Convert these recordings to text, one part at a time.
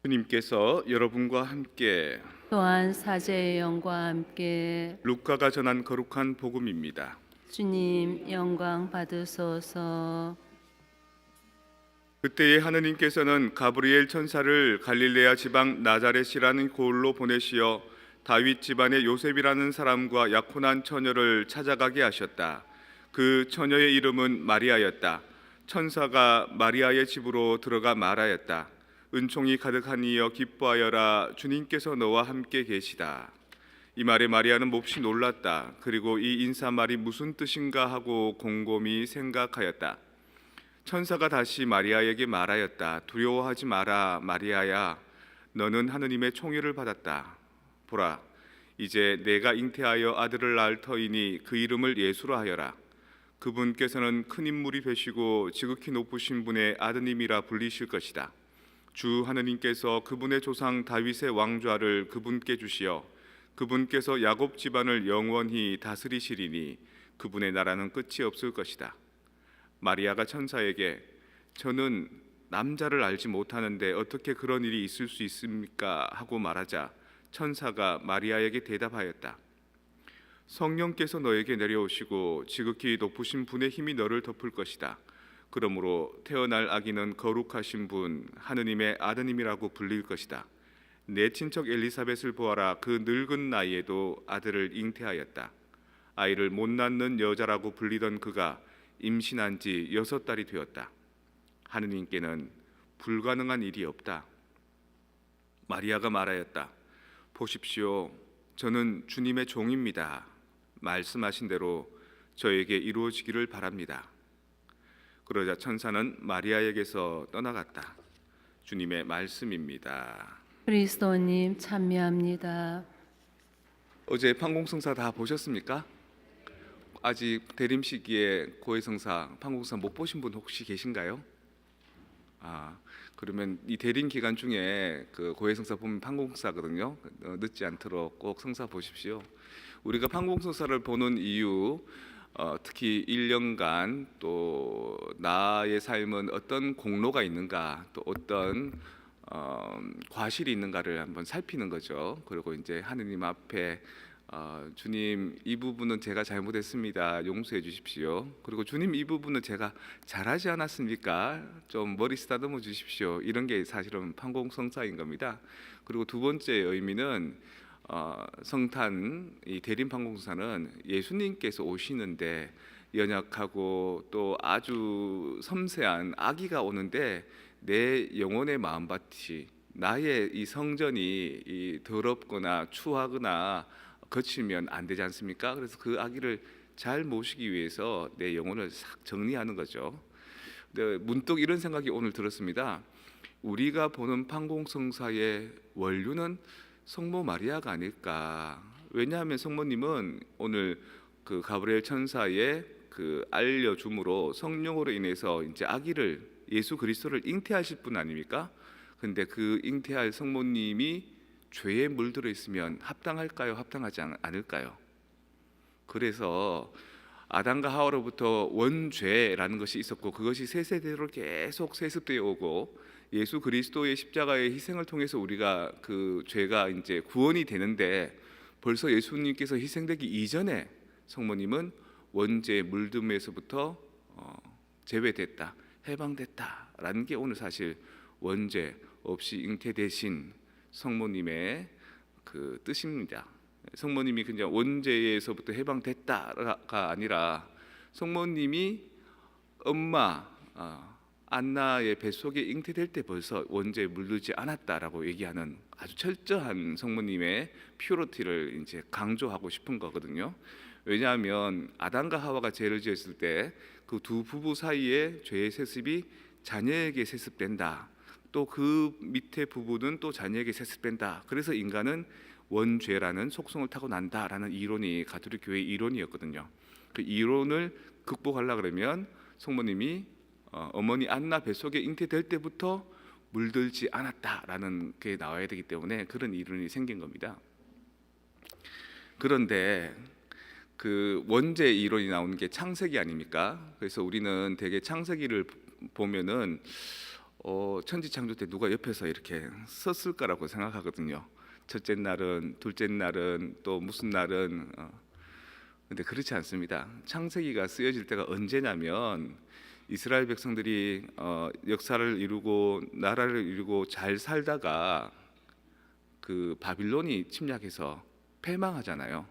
주님께서 여러분과 함께 또한 사제의 영과 함께 루카가 전한 거룩한 복음입니다. 주님 영광 받으소서. 그때에 하느님께서는 가브리엘 천사를 갈릴레아 지방 나자렛이라는 고을로 보내시어 다윗 집안의 요셉이라는 사람과 약혼한 처녀를 찾아가게 하셨다. 그 처녀의 이름은 마리아였다. 천사가 마리아의 집으로 들어가 말하였다. 은총이 가득하니여 기뻐하여라, 주님께서 너와 함께 계시다. 이 말에 마리아는 몹시 놀랐다. 그리고 이 인사말이 무슨 뜻인가 하고 곰곰이 생각하였다. 천사가 다시 마리아에게 말하였다. 두려워하지 마라, 마리아야. 너는 하느님의 총애를 받았다. 보라, 이제 내가 잉태하여 아들을 낳을 터이니 그 이름을 예수라 하여라. 그분께서는 큰 인물이 되시고 지극히 높으신 분의 아드님이라 불리실 것이다. 주 하느님께서 그분의 조상 다윗의 왕좌를 그분께 주시어 그분께서 야곱 집안을 영원히 다스리시리니 그분의 나라는 끝이 없을 것이다. 마리아가 천사에게 저는 남자를 알지 못하는데 어떻게 그런 일이 있을 수 있습니까? 하고 말하자 천사가 마리아에게 대답하였다. 성령께서 너에게 내려오시고 지극히 높으신 분의 힘이 너를 덮을 것이다. 그러므로 태어날 아기는 거룩하신 분 하느님의 아드님이라고 불릴 것이다. 내 친척 엘리사벳을 보아라. 그 늙은 나이에도 아들을 잉태하였다. 아이를 못 낳는 여자라고 불리던 그가 임신한 지 6달이 되었다. 하느님께는 불가능한 일이 없다. 마리아가 말하였다. 보십시오, 저는 주님의 종입니다. 말씀하신 대로 저에게 이루어지기를 바랍니다. 그러자 천사는 마리아에게서 떠나갔다. 주님의 말씀입니다. 그리스도님 참여합니다. 어제 판공성사 다 보셨습니까? 아직 대림 시기에 고해성사, 판공성사 못 보신 분 혹시 계신가요? 그러면 이 대림 기간 중에 그 고해성사 보면 판공성사거든요. 늦지 않도록 꼭 성사 보십시오. 우리가 판공성사를 보는 이유, 특히 1년간 또 나의 삶은 어떤 공로가 있는가, 또 어떤 과실이 있는가를 한번 살피는 거죠. 그리고 이제 하느님 앞에 주님, 이 부분은 제가 잘못했습니다. 용서해 주십시오. 그리고 주님, 이 부분은 제가 잘하지 않았습니까? 좀 머리 쓰다듬어 주십시오. 이런 게 사실은 판공성사인 겁니다. 그리고 두 번째 의미는 성탄, 이 대림 판공성사는 예수님께서 오시는데 연약하고 또 아주 섬세한 아기가 오는데 내 영혼의 마음밭이, 나의 이 성전이 이 더럽거나 추하거나 거치면 안 되지 않습니까? 그래서 그 아기를 잘 모시기 위해서 내 영혼을 싹 정리하는 거죠. 근데 문득 이런 생각이 오늘 들었습니다. 우리가 보는 판공성사의 원류는 성모 마리아가 아닐까. 왜냐하면 성모님은 오늘 그 가브리엘 천사의 그 알려줌으로 성령으로 인해서 이제 아기를, 예수 그리스도를 잉태하실 분 아닙니까? 근데 그 잉태할 성모님이 죄에 물들어 있으면 합당할까요? 합당하지 않을까요? 그래서 아담과 하와로부터 원죄라는 것이 있었고 그것이 세세대로 계속 세습되어 오고 예수 그리스도의 십자가의 희생을 통해서 우리가 그 죄가 이제 구원이 되는데, 벌써 예수님께서 희생되기 이전에 성모님은 원죄의 물듦에서부터 제외됐다, 해방됐다라는 게 오늘 사실 원죄 없이 잉태되신 성모님의 그 뜻입니다. 성모님이 그냥 원죄에서부터 해방됐다가 아니라 성모님이 엄마 안나의 뱃속에 잉태될 때 벌써 원죄에 물들지 않았다라고 얘기하는 아주 철저한 성모님의 퓨리티를 이제 강조하고 싶은 거거든요. 왜냐하면 아담과 하와가 죄를 지었을 때 그 두 부부 사이에 죄의 세습이 자녀에게 세습된다. 또 그 밑에 부부는 또 자녀에게 세습된다. 그래서 인간은 원죄라는 속성을 타고 난다라는 이론이 가톨릭 교회 이론이었거든요. 그 이론을 극복하려 그러면 성모님이 어머니 안나 뱃속에 잉태될 때부터 물들지 않았다라는 게 나와야 되기 때문에 그런 이론이 생긴 겁니다. 그런데 그 원죄 이론이 나오는 게 창세기 아닙니까? 그래서 우리는 되게 창세기를 보면은 천지창조 때 누가 옆에서 이렇게 섰을 거라고 생각하거든요. 첫째 날은, 둘째 날은, 또 무슨 날은. 근데 그렇지 않습니다. 창세기가 쓰여질 때가 언제냐면 이스라엘 백성들이 역사를 이루고 나라를 이루고 잘 살다가 그 바빌론이 침략해서 패망하잖아요.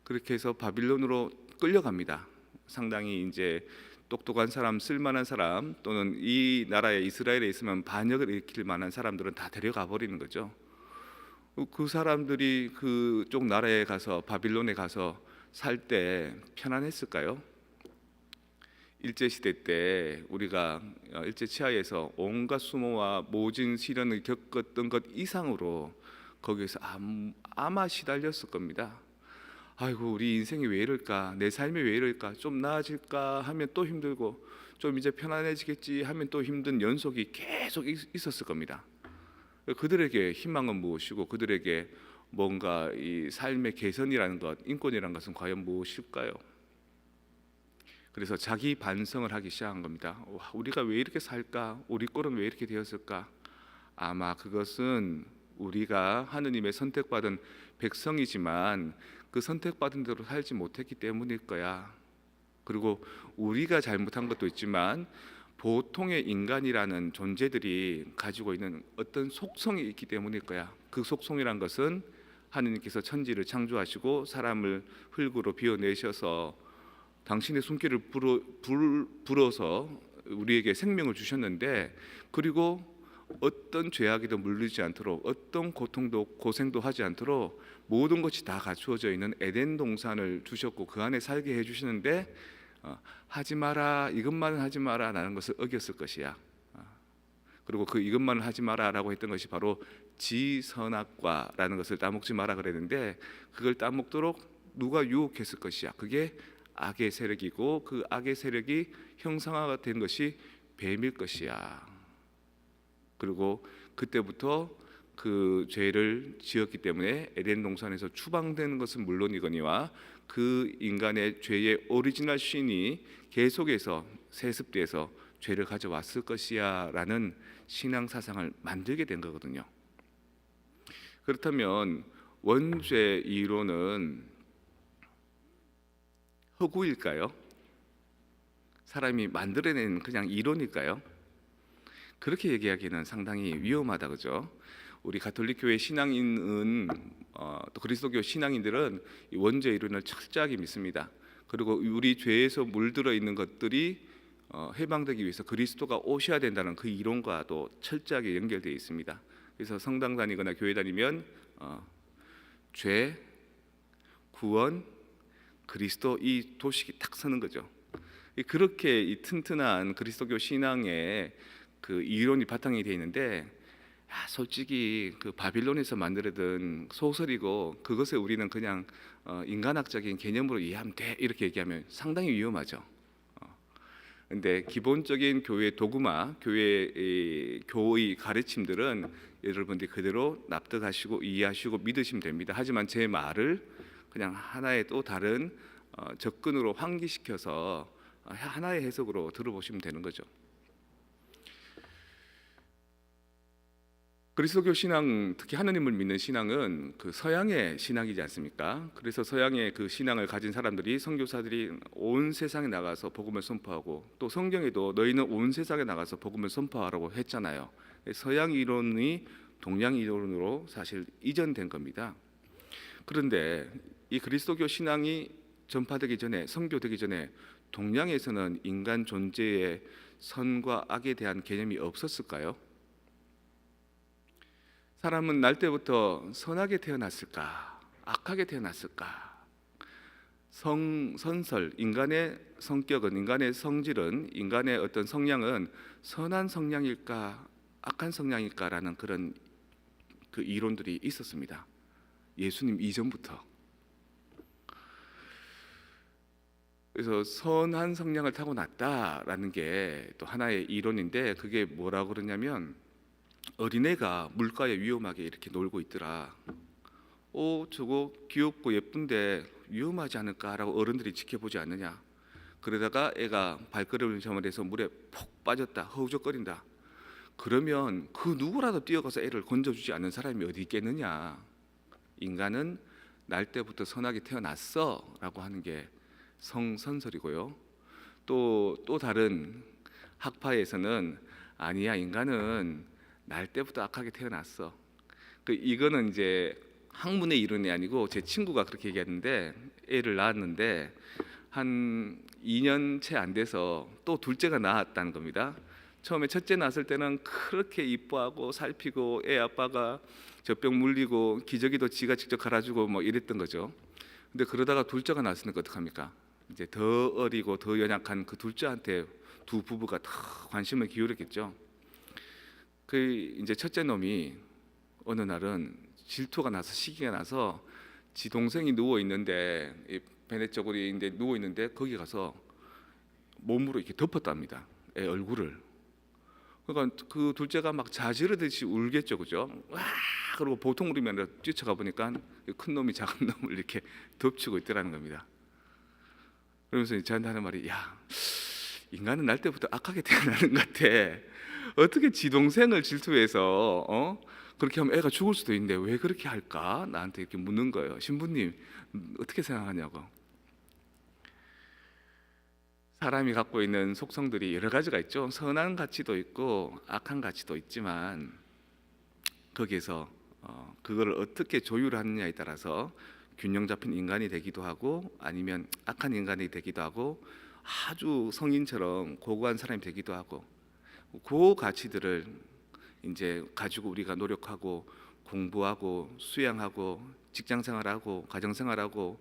그렇게 해서 바빌론으로 끌려갑니다. 상당히 이제 똑똑한 사람, 쓸만한 사람, 또는 이 나라에 이스라엘에 있으면 반역을 일으킬 만한 사람들은 다 데려가 버리는 거죠. 그 사람들이 그쪽 나라에 가서 바빌론에 가서 살 때 편안했을까요? 일제 시대 때 우리가 일제 치하에서 온갖 수모와 모진 시련을 겪었던 것 이상으로 거기에서 아마 시달렸을 겁니다. 아이고, 우리 인생이 왜 이럴까, 내 삶이 왜 이럴까, 좀 나아질까 하면 또 힘들고, 좀 이제 편안해지겠지 하면 또 힘든 연속이 계속 있었을 겁니다. 그들에게 희망은 무엇이고, 그들에게 뭔가 이 삶의 개선이라는 것, 인권이라는 것은 과연 무엇일까요? 그래서 자기 반성을 하기 시작한 겁니다. 우리가 왜 이렇게 살까? 우리 꼴은 왜 이렇게 되었을까? 아마 그것은 우리가 하느님의 선택받은 백성이지만 그 선택받은 대로 살지 못했기 때문일 거야. 그리고 우리가 잘못한 것도 있지만 보통의 인간이라는 존재들이 가지고 있는 어떤 속성이 있기 때문일 거야. 그 속성이란 것은 하느님께서 천지를 창조하시고 사람을 흙으로 비워내셔서 당신의 손길을 불어서 우리에게 생명을 주셨는데, 그리고 어떤 죄악에도 물리지 않도록, 어떤 고통도 고생도 하지 않도록 모든 것이 다 갖추어져 있는 에덴 동산을 주셨고 그 안에 살게 해주시는데 하지 마라, 이것만은 하지 마라 라는 것을 어겼을 것이야. 그리고 그 이것만은 하지 마라 라고 했던 것이 바로 지선악과라는 것을 따먹지 마라 그랬는데, 그걸 따먹도록 누가 유혹했을 것이야. 그게 악의 세력이고, 그 악의 세력이 형상화가 된 것이 뱀일 것이야. 그리고 그때부터 그 죄를 지었기 때문에 에덴 동산에서 추방되는 것은 물론이거니와 그 인간의 죄의 오리지널 신이 계속해서 세습돼서 죄를 가져왔을 것이야 라는 신앙 사상을 만들게 된 거거든요. 그렇다면 원죄 이론은 허구일까요? 사람이 만들어낸 그냥 이론일까요? 그렇게 얘기하기는 상당히 위험하다, 그죠? 우리 가톨릭 교회 신앙인은 또 그리스도교 신앙인들은 이 원죄 이론을 철저하게 믿습니다. 그리고 우리 죄에서 물들어 있는 것들이 해방되기 위해서 그리스도가 오셔야 된다는 그 이론과도 철저하게 연결되어 있습니다. 그래서 성당 다니거나 교회 다니면 죄, 구원, 그리스도 이 도식이 딱 서는 거죠. 그렇게 이 튼튼한 그리스도교 신앙의 그 이론이 바탕이 되어 있는데, 솔직히 그 바빌론에서 만들어든 소설이고 그것에 우리는 그냥 인간학적인 개념으로 이해하면 돼 이렇게 얘기하면 상당히 위험하죠. 근데 기본적인 교회 도구마, 교의 가르침들은 여러분들이 그대로 납득하시고 이해하시고 믿으시면 됩니다. 하지만 제 말을 그냥 하나의 또 다른 접근으로 환기시켜서 하나의 해석으로 들어보시면 되는 거죠. 그리스도교 신앙, 특히 하느님을 믿는 신앙은 그 서양의 신앙이지 않습니까? 그래서 서양의 그 신앙을 가진 사람들이, 선교사들이 온 세상에 나가서 복음을 선포하고, 또 성경에도 너희는 온 세상에 나가서 복음을 선포하라고 했잖아요. 서양 이론이 동양 이론으로 사실 이전된 겁니다. 그런데 이 그리스도교 신앙이 전파되기 전에, 선교되기 전에 동양에서는 인간 존재의 선과 악에 대한 개념이 없었을까요? 사람은 날 때부터 선하게 태어났을까, 악하게 태어났을까? 선설, 인간의 성격은, 인간의 성질은, 인간의 어떤 성향은 선한 성향일까, 악한 성향일까라는 그런 그 이론들이 있었습니다. 예수님 이전부터. 그래서 선한 성향을 타고났다라는 게 또 하나의 이론인데, 그게 뭐라고 그러냐면, 어린애가 물가에 위험하게 이렇게 놀고 있더라. 저거 귀엽고 예쁜데 위험하지 않을까라고 어른들이 지켜보지 않느냐. 그러다가 애가 발걸음을 잘못해서 물에 푹 빠졌다, 허우적거린다. 그러면 그 누구라도 뛰어가서 애를 건져주지 않는 사람이 어디 있겠느냐. 인간은 날 때부터 선하게 태어났어라고 하는 게 성선설이고요. 또 다른 학파에서는 아니야, 인간은 날 때부터 악하게 태어났어. 이거는 이제 학문의 이론이 아니고 제 친구가 그렇게 얘기했는데, 애를 낳았는데 한 2년 채 안 돼서 또 둘째가 나왔다는 겁니다. 처음에 첫째 낳았을 때는 그렇게 이뻐하고 살피고 애 아빠가 젖병 물리고 기저귀도 지가 직접 갈아주고 뭐 이랬던 거죠. 근데 그러다가 둘째가 낳았으니까 어떡합니까? 이제 더 어리고 더 연약한 그 둘째한테 두 부부가 더 관심을 기울였겠죠. 그 이제 첫째 놈이 어느 날은 질투가 나서 시기가 나서 지 동생이 누워 있는데 베네 쪽으로 있는데 누워 있는데 거기 가서 몸으로 이렇게 덮었답니다. 애 얼굴을. 그러니까 그 둘째가 막 자지르듯이 울겠죠, 그죠? 와, 그리고 보통 울으면 아니라 뛰쳐가 보니까 큰 놈이 작은 놈을 이렇게 덮치고 있더라는 겁니다. 그러면서 저한테 하는 말이, 야, 인간은 날 때부터 악하게 태어나는 것 같아. 어떻게 지 동생을 질투해서 그렇게 하면 애가 죽을 수도 있는데 왜 그렇게 할까? 나한테 이렇게 묻는 거예요. 신부님 어떻게 생각하냐고. 사람이 갖고 있는 속성들이 여러 가지가 있죠. 선한 가치도 있고 악한 가치도 있지만 거기에서 그걸 어떻게 조율하느냐에 따라서 균형 잡힌 인간이 되기도 하고 아니면 악한 인간이 되기도 하고 아주 성인처럼 고고한 사람이 되기도 하고, 그 가치들을 이제 가지고 우리가 노력하고 공부하고 수양하고 직장생활하고 가정생활하고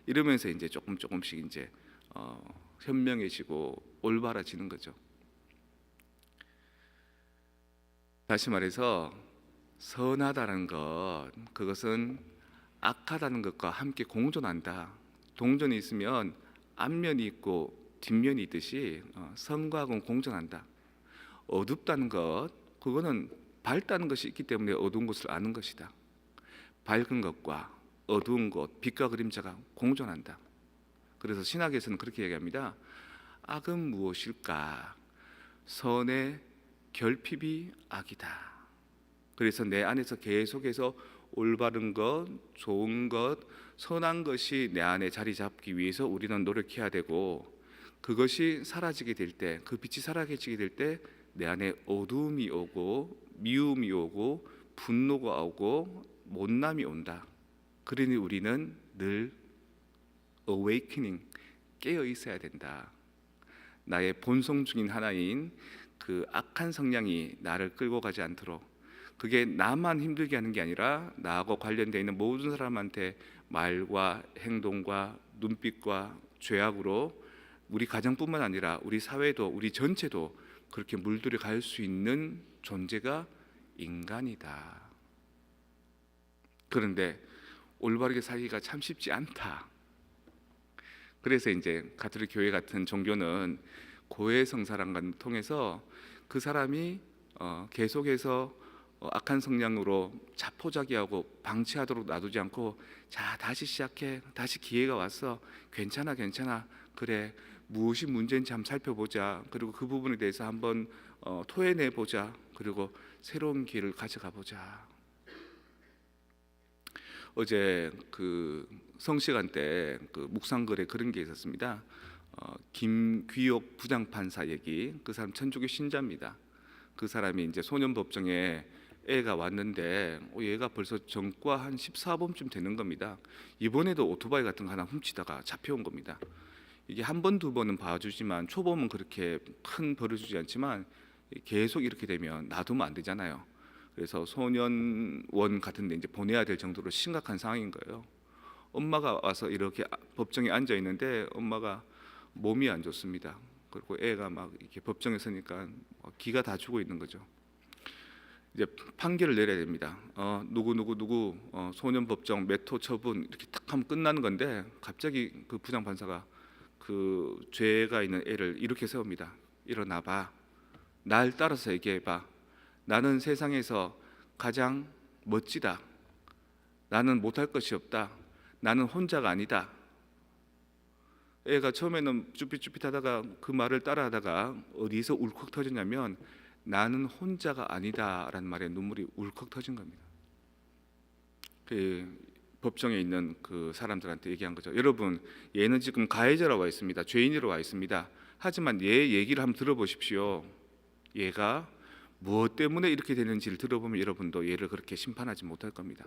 이러면서 이제 조금씩 이제 현명해지고 올바라지는 거죠. 다시 말해서 선하다는 것, 그것은 악하다는 것과 함께 공존한다. 동전이 있으면 앞면이 있고 뒷면이 있듯이 선과하고는 공존한다. 어둡다는 것, 그거는 밝다는 것이 있기 때문에 어두운 것을 아는 것이다. 밝은 것과 어두운 것, 빛과 그림자가 공존한다. 그래서 신학에서는 그렇게 얘기합니다. 악은 무엇일까? 선의 결핍이 악이다. 그래서 내 안에서 계속해서 올바른 것, 좋은 것, 선한 것이 내 안에 자리 잡기 위해서 우리는 노력해야 되고, 그것이 사라지게 될 때, 그 빛이 사라지게 될 때 내 안에 어두움이 오고 미움이 오고 분노가 오고 못남이 온다. 그러니 우리는 늘 awakening, 깨어 있어야 된다. 나의 본성 중인 하나인 그 악한 성향이 나를 끌고 가지 않도록, 그게 나만 힘들게 하는 게 아니라 나하고 관련되어 있는 모든 사람한테 말과 행동과 눈빛과 죄악으로 우리 가정뿐만 아니라 우리 사회도 우리 전체도 그렇게 물들여 갈 수 있는 존재가 인간이다. 그런데 올바르게 살기가 참 쉽지 않다. 그래서 이제 가톨릭 교회 같은 종교는 고해성사랑을 통해서 그 사람이 계속해서 악한 성향으로 자포자기하고 방치하도록 놔두지 않고, 자, 다시 시작해, 다시 기회가 왔어, 괜찮아 그래, 무엇이 문제인지 한번 살펴보자, 그리고 그 부분에 대해서 한번 토해내보자, 그리고 새로운 길을 가져가 보자. 어제 그 성시간 때 그 묵상글에 그런 게 있었습니다. 김귀옥 부장판사 얘기. 그 사람 천주교 신자입니다. 그 사람이 이제 소년법정에 애가 왔는데 얘가 벌써 전과 한 14범쯤 되는 겁니다. 이번에도 오토바이 같은 거 하나 훔치다가 잡혀온 겁니다. 이게 한 번, 두 번은 봐주지만 초범은 그렇게 큰 벌을 주지 않지만 계속 이렇게 되면 놔두면 안 되잖아요. 그래서 소년원 같은 데 이제 보내야 될 정도로 심각한 상황인 거예요. 엄마가 와서 이렇게 법정에 앉아 있는데 엄마가 몸이 안 좋습니다. 그리고 애가 막 이렇게 법정에 서니까 기가 다 죽어 있는 거죠. 이제 판결을 내려야 됩니다. 누구 소년 법정 몇 호 처분 이렇게 딱 하면 끝나는 건데, 갑자기 그 부장 판사가 그 죄가 있는 애를 이렇게 세웁니다. 일어나 봐. 날 따라서 얘기해 봐. 나는 세상에서 가장 멋지다. 나는 못할 것이 없다. 나는 혼자가 아니다. 애가 처음에는 쭈삣쭈삣하다가 그 말을 따라하다가 어디서 울컥 터졌냐면, 나는 혼자가 아니다라는 말에 눈물이 울컥 터진 겁니다. 그 법정에 있는 그 사람들한테 얘기한 거죠. 여러분, 얘는 지금 가해자로 와 있습니다. 죄인으로 와 있습니다. 하지만 얘 얘기를 한번 들어보십시오. 얘가 무엇 때문에 이렇게 되는지를 들어보면 여러분도 얘를 그렇게 심판하지 못할 겁니다.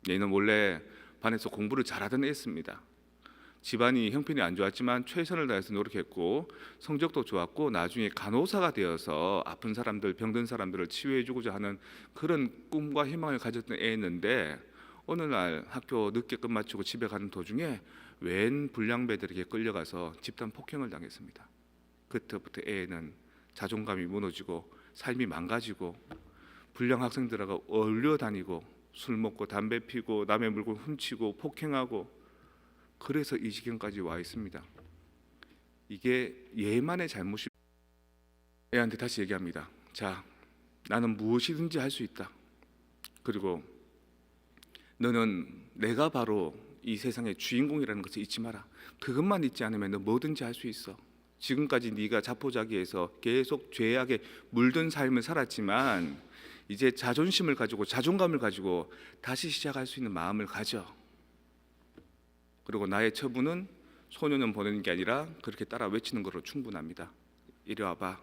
얘는 원래 반에서 공부를 잘하던 애였습니다. 집안이 형편이 안 좋았지만 최선을 다해서 노력했고 성적도 좋았고 나중에 간호사가 되어서 아픈 사람들, 병든 사람들을 치유해주고자 하는 그런 꿈과 희망을 가졌던 애였는데 어느 날 학교 늦게 끝마치고 집에 가는 도중에 웬 불량배들에게 끌려가서 집단 폭행을 당했습니다. 그때부터 애는 자존감이 무너지고 삶이 망가지고 불량 학생들하고 어울려 다니고 술 먹고 담배 피고 남의 물건 훔치고 폭행하고 그래서 이 지경까지 와 있습니다. 이게 얘만의 잘못이. 애한테 다시 얘기합니다. 자, 나는 무엇이든지 할 수 있다. 그리고 너는 내가 바로 이 세상의 주인공이라는 것을 잊지 마라. 그것만 잊지 않으면 너 뭐든지 할 수 있어. 지금까지 네가 자포자기해서 계속 죄악에 물든 삶을 살았지만 이제 자존심을 가지고 자존감을 가지고 다시 시작할 수 있는 마음을 가져. 그리고 나의 처분은 소년은 보내는 게 아니라 그렇게 따라 외치는 것으로 충분합니다. 이리 와봐.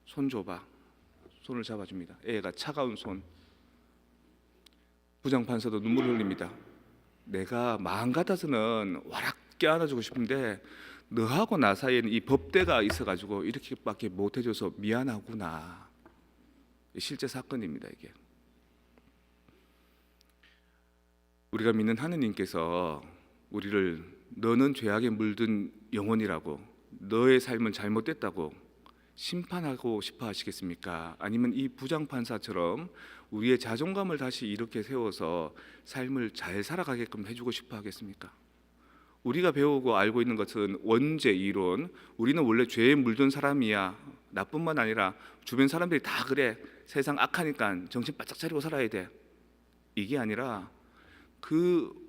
손 줘봐. 손을 잡아줍니다. 애가 차가운 손. 부장판사도 눈물을 흘립니다. 내가 마음 같아서는 와락 껴안아주고 싶은데 너하고 나 사이에는 이 법대가 있어가지고 이렇게밖에 못해줘서 미안하구나. 실제 사건입니다. 이게 우리가 믿는 하느님께서 우리를 너는 죄악에 물든 영혼이라고, 너의 삶은 잘못됐다고 심판하고 싶어 하시겠습니까? 아니면 이 부장판사처럼 우리의 자존감을 다시 이렇게 세워서 삶을 잘 살아가게끔 해주고 싶어 하겠습니까? 우리가 배우고 알고 있는 것은 원죄 이론, 우리는 원래 죄에 물든 사람이야. 나뿐만 아니라 주변 사람들이 다 그래. 세상 악하니까 정신 바짝 차리고 살아야 돼. 이게 아니라 그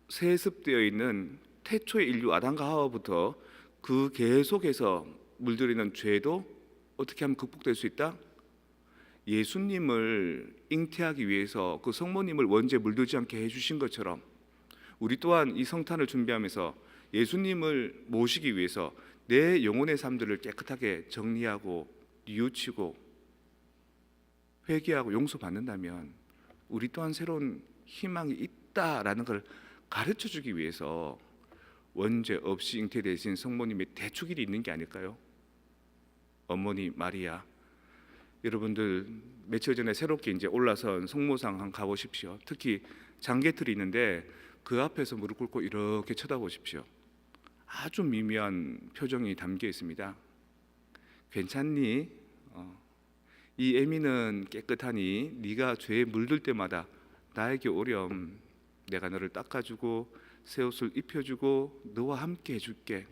세습되어 있는 태초의 인류 아담과 하와부터 그 계속해서 물들이는 죄도 어떻게 하면 극복될 수 있다? 예수님을 잉태하기 위해서 그 성모님을 원죄에 물들지 않게 해주신 것처럼 우리 또한 이 성탄을 준비하면서 예수님을 모시기 위해서 내 영혼의 삶들을 깨끗하게 정리하고 뉘우치고 회개하고 용서받는다면 우리 또한 새로운 희망이 있다라는 걸 가르쳐주기 위해서 원죄 없이 잉태되신 성모님의 대축일이 있는 게 아닐까요? 어머니 마리아, 여러분들 며칠 전에 새롭게 이제 올라선 성모상 한번 가보십시오. 특히 장개틀이 있는데 그 앞에서 무릎 꿇고 이렇게 쳐다보십시오. 아주 미묘한 표정이 담겨 있습니다. 괜찮니? 이 애미는 깨끗하니 네가 죄에 물들 때마다 나에게 오렴. 내가 너를 닦아주고 새 옷을 입혀주고 너와 함께 해줄게.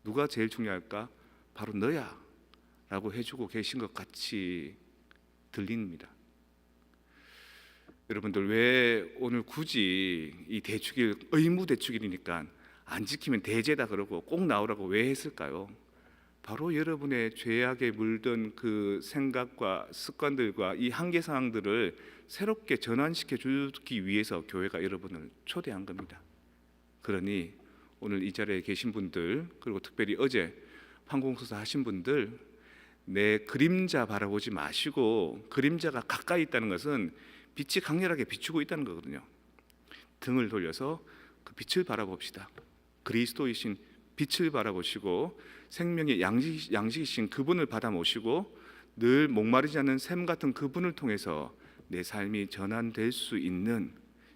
누가 제일 중요할까? 바로 너야 라고 해주고 계신 것 같이 들립니다. 여러분들 왜 오늘 굳이 이 대축일, 의무 대축일이니까 안 지키면 대죄다 그러고 꼭 나오라고 왜 했을까요? 바로 여러분의 죄악에 물든 그 생각과 습관들과 이 한계 사항들을 새롭게 전환시켜 주기 위해서 교회가 여러분을 초대한 겁니다. 그러니 오늘 이 자리에 계신 분들, 그리고 특별히 어제 판공소사 하신 분들, 내 그림자 바라보지 마시고, 그림자가 가까이 있다는 것은 빛이 강렬하게 비추고 있다는 거거든요. 등을 돌려서 그 빛을 바라봅시다. 그리스도이신 빛을 바라보시고 생명의 양식이신 그분을 받아 모시고 늘 목마르지 않는 샘 같은 그분을 통해서 내 삶이 전환될 수 있는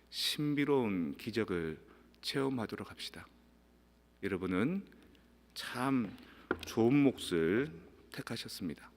신비로운 기적을 체험하도록 합시다. 여러분은 참 좋은 몫을 택하셨습니다.